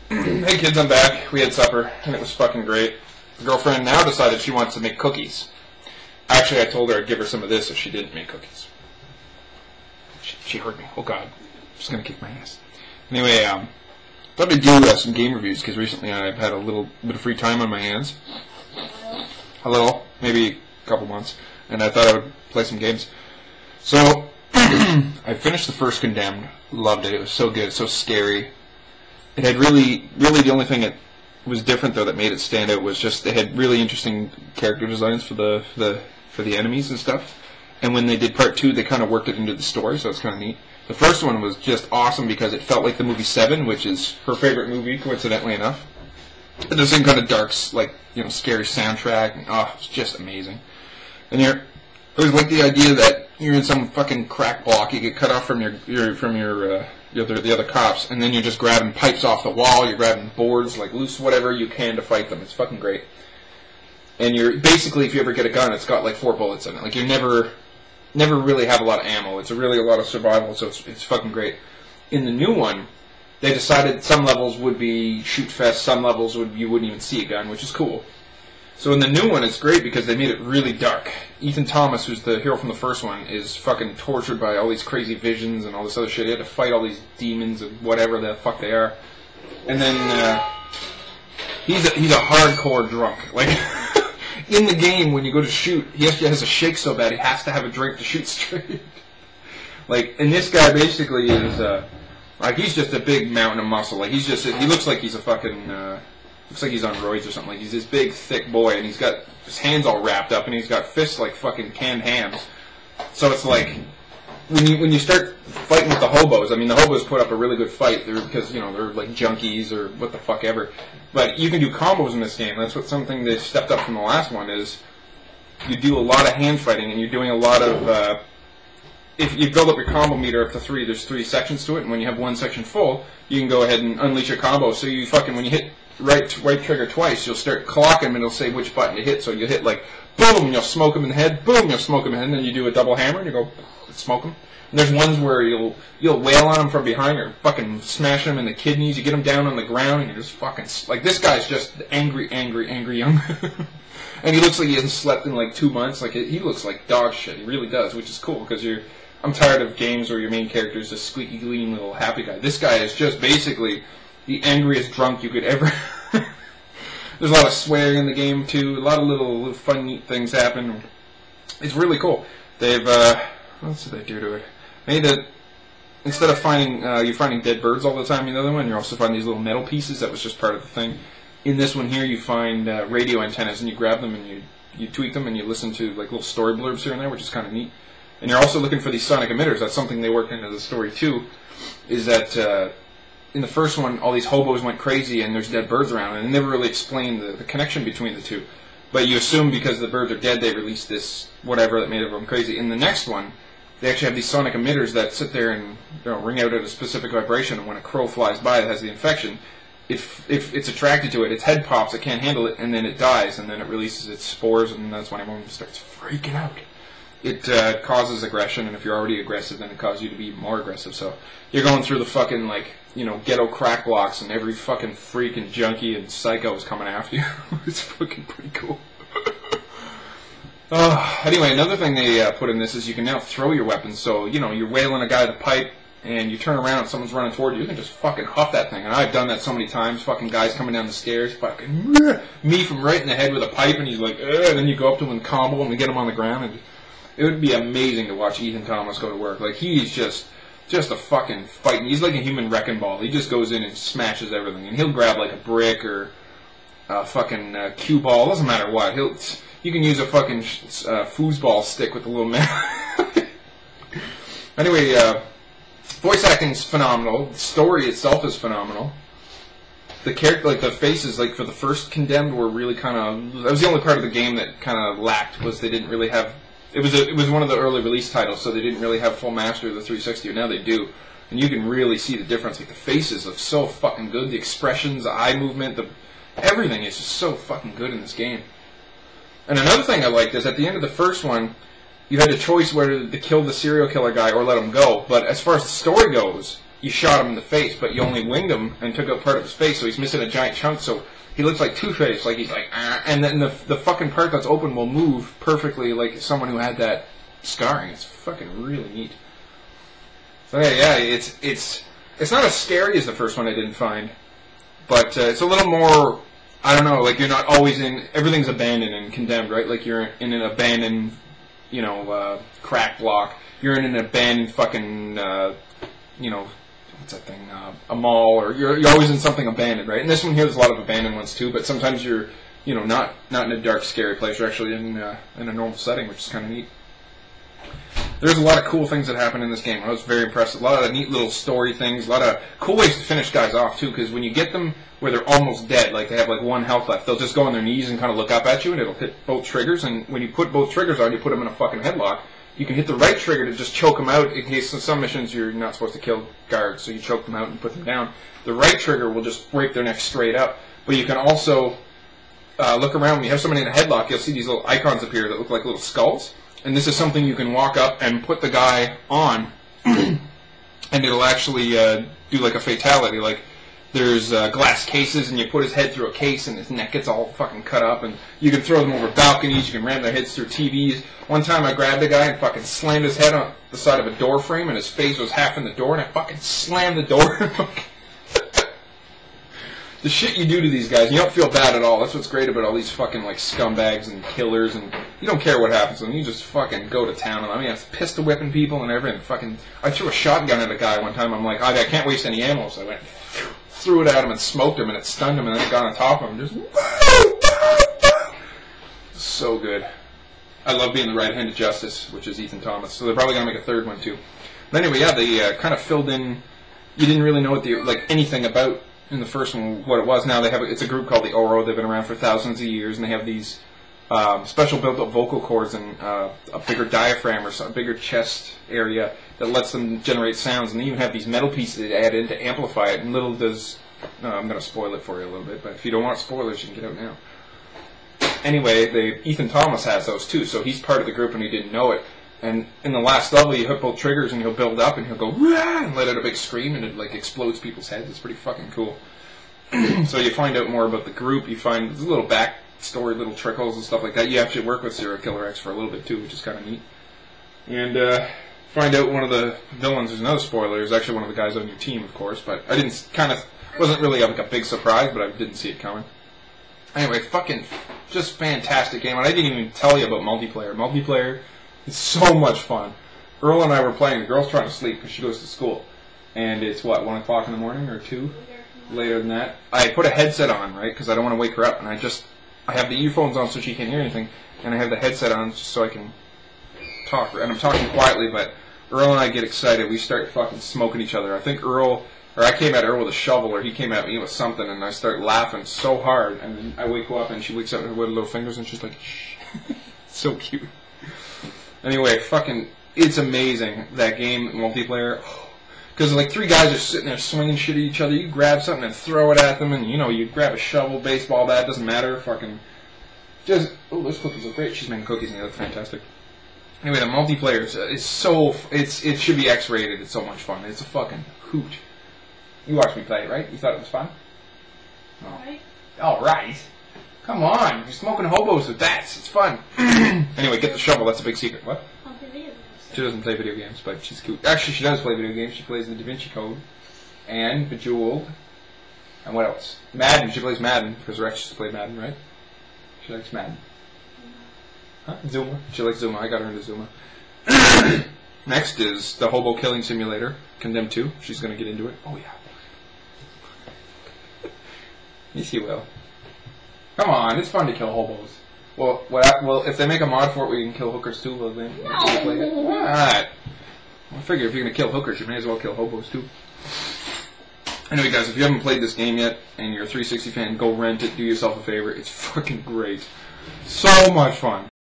Hey kids, I'm back. We had supper, and it was fucking great. The girlfriend now decided she wants to make cookies. Actually, I told her I'd give her some of this if she didn't make cookies. She heard me. Oh god. I'm just gonna kick my ass. Anyway, thought I'd do some game reviews, because recently I've had a little bit of free time on my hands. A little. Maybe a couple months. And I thought I would play some games. So, I finished the first Condemned. Loved it. It was so good. So scary. It had really the only thing that was different though that made it stand out was just they had really interesting character designs for the enemies and stuff. And when they did part 2, they kind of worked it into the story, so it's kind of neat. The first one was just awesome because it felt like the movie Seven, which is her favorite movie, coincidentally enough. And the same kind of dark, like, you know, scary soundtrack. Oh, it's just amazing. And it was like the idea that you're in some fucking crack block, you get cut off from the other cops, and then you're just grabbing pipes off the wall, you're grabbing boards, like loose whatever you can to fight them. It's fucking great. And you're basically, if you ever get a gun, it's got like 4 bullets in it. Like you never really have a lot of ammo. It's really a lot of survival, so it's fucking great. In the new one, they decided some levels would be shoot fest, some levels you wouldn't even see a gun, which is cool. So in the new one, it's great because they made it really dark. Ethan Thomas, who's the hero from the first one, is fucking tortured by all these crazy visions and all this other shit. He had to fight all these demons and whatever the fuck they are. And then he's a hardcore drunk. Like in the game, when you go to shoot, he actually has a shake so bad he has to have a drink to shoot straight. Like, and this guy basically is like he's just a big mountain of muscle. Like he looks like he's a fucking. Looks like he's on roids or something. Like he's this big, thick boy, and he's got his hands all wrapped up, and he's got fists like fucking canned hams. So it's like when you start fighting with the hobos. I mean, the hobos put up a really good fight because you know they're like junkies or what the fuck ever. But you can do combos in this game. That's something they stepped up from the last one is you do a lot of hand fighting, and you're doing a lot of. If you build up your combo meter up to 3, there's 3 sections to it, and when you have one section full, you can go ahead and unleash your combo. So you fucking when you hit right trigger twice, you'll start clocking them and it'll say which button to hit. So you'll hit like boom, and you'll smoke them in the head, boom, you'll smoke them in the head, and then you do a double hammer and you go smoke them. And there's ones where you'll wail on them from behind or fucking smash them in the kidneys. You get them down on the ground and you're just fucking like this guy's just angry young. And he looks like he hasn't slept in like 2 months. Like he looks like dog shit. He really does, which is cool because I'm tired of games where your main character is a squeaky clean little happy guy. This guy is just basically the angriest drunk you could ever. There's a lot of swearing in the game too. A lot of little fun, neat things happen. It's really cool. They've what else did they do to it? Made it instead of finding you're finding dead birds all the time in the other one. You're also finding these little metal pieces. That was just part of the thing. In this one here, you find radio antennas and you grab them and you tweak them and you listen to like little story blurbs here and there, which is kind of neat. And you're also looking for these sonic emitters. That's something they worked into the story too. Is that in the first one, all these hobos went crazy and there's dead birds around, and they never really explained the connection between the two. But you assume because the birds are dead, they released this whatever that made everyone crazy. In the next one, they actually have these sonic emitters that sit there and ring out at a specific vibration, and when a crow flies by that has the infection, if it's attracted to it, its head pops, it can't handle it, and then it dies, and then it releases its spores, and that's when everyone starts freaking out. It causes aggression, and if you're already aggressive, then it causes you to be more aggressive. So you're going through the fucking, like, you know, ghetto crack blocks, and every fucking freak and junkie and psycho is coming after you. It's fucking pretty cool. Anyway, another thing they put in this is you can now throw your weapons. So, you know, you're wailing a guy with a pipe, and you turn around and someone's running toward you, you can just fucking huff that thing. And I've done that so many times. Fucking guys coming down the stairs, fucking me from right in the head with a pipe, and he's like, and then you go up to him and combo him and get him on the ground. And it would be amazing to watch Ethan Thomas go to work. Like, he's just a fucking fighting. He's like a human wrecking ball. He just goes in and smashes everything. And he'll grab like a brick or a fucking cue ball. Doesn't matter what. You can use a fucking foosball stick with a little man. Anyway, voice acting's phenomenal. The story itself is phenomenal. The character, like the faces, like for the first Condemned, were really kind of. That was the only part of the game that kind of lacked, was they didn't really have. It was one of the early release titles, so they didn't really have full mastery of the 360. Now they do, and you can really see the difference. Like the faces are so fucking good. The expressions, the eye movement, everything is just so fucking good in this game. And another thing I liked is at the end of the first one, you had a choice whether to kill the serial killer guy or let him go. But as far as the story goes, you shot him in the face, but you only winged him and took out part of his face, so he's missing a giant chunk, so he looks like Two-Face, like he's like, ah, and then the fucking part that's open will move perfectly like someone who had that scarring. It's fucking really neat. So yeah, it's not as scary as the first one I didn't find, but it's a little more, I don't know, like you're not always everything's abandoned and condemned, right? Like you're in an abandoned, crack block. You're in an abandoned fucking, what's that thing, a mall, or you're always in something abandoned, right? And this one here, there's a lot of abandoned ones too, but sometimes you're, not in a dark, scary place. You're actually in a normal setting, which is kind of neat. There's a lot of cool things that happen in this game. I was very impressed. A lot of neat little story things, a lot of cool ways to finish guys off too, because when you get them where they're almost dead, like they have like 1 health left, they'll just go on their knees and kind of look up at you, and it'll hit both triggers, and when you put both triggers on, you put them in a fucking headlock. You can hit the right trigger to just choke them out in case in some missions you're not supposed to kill guards, so you choke them out and put them down. The right trigger will just break their neck straight up. But you can also look around. When you have somebody in a headlock, you'll see these little icons appear that look like little skulls. And this is something you can walk up and put the guy on, and it'll actually do like a fatality. Like there's glass cases, and you put his head through a case, and his neck gets all fucking cut up. And you can throw them over balconies. You can ram their heads through TVs. One time I grabbed a guy and fucking slammed his head on the side of a door frame, and his face was half in the door, and I fucking slammed the door. The shit you do to these guys, you don't feel bad at all. That's what's great about all these fucking like scumbags and killers, and you don't care what happens to them. You just fucking go to town. I mean, I was pistol whipping people and everything. Fucking, I threw a shotgun at a guy one time. I'm like, I can't waste any ammo, so I went, threw it at him and smoked him, and it stunned him, and then it got on top of him. Just so good. I love being the right hand of justice, which is Ethan Thomas. So they're probably gonna make a third one too. But anyway, yeah, they kind of filled in. You didn't really know what anything about in the first one what it was. Now they have it's a group called the Oro. They've been around for thousands of years, and they have these special built-up vocal cords and a bigger diaphragm or a bigger chest area that lets them generate sounds. And they even have these metal pieces they add in to amplify it. And little does I'm going to spoil it for you a little bit, but if you don't want spoilers, you can get out now. Anyway, Ethan Thomas has those too, so he's part of the group and he didn't know it. And in the last level, you hit both triggers and he'll build up and he'll go Wah! And let out a big scream, and it like explodes people's heads. It's pretty fucking cool. So you find out more about the group. You find there's little backstory, little trickles and stuff like that. You actually work with Serial Killer X for a little bit too, which is kind of neat. And find out one of the villains. There's another spoiler. Is actually one of the guys on your team, of course. But I didn't wasn't really like a big surprise, but I didn't see it coming. Anyway, fucking just fantastic game. And I didn't even tell you about multiplayer. Multiplayer is so much fun. Earl and I were playing. The girl's trying to sleep because she goes to school. And it's, 1 o'clock in the morning or 2? Later than that. I put a headset on, right, because I don't want to wake her up. And I have the earphones on so she can't hear anything. And I have the headset on just so I can talk. And I'm talking quietly, but Earl and I get excited. We start fucking smoking each other. I think I came at Earl with a shovel, or he came at me with something, and I start laughing so hard. And then I wake up, and she wakes up with her little fingers, and she's like, shh. So cute. Anyway, it's amazing, that game, multiplayer. Because like 3 guys are sitting there swinging shit at each other. You grab something and throw it at them, and you grab a shovel, baseball bat, doesn't matter. Those cookies look great. She's making cookies and they look fantastic. Anyway, the multiplayer it should be X-rated. It's so much fun. It's a fucking hoot. You watched me play it, right? You thought it was fun? Alright. Alright. Come on, you're smoking hobos with bats. It's fun. Anyway, get the shovel. That's a big secret. What? She doesn't play video games, but she's cute. Actually, she does play video games. She plays the Da Vinci Code and Bejeweled. And what else? Madden. She plays Madden because her ex used to play Madden, right? She likes Madden. Huh? Zuma. She likes Zuma. I got her into Zuma. Next is the Hobo Killing Simulator, Condemned 2. She's going to get into it. Oh, yeah. Yes, you will. Come on, it's fun to kill hobos. Well, if they make a mod for it where you can kill hookers too, will they play it? What? I figure if you're going to kill hookers, you may as well kill hobos too. Anyway, guys, if you haven't played this game yet, and you're a 360 fan, go rent it, do yourself a favor. It's fucking great. So much fun.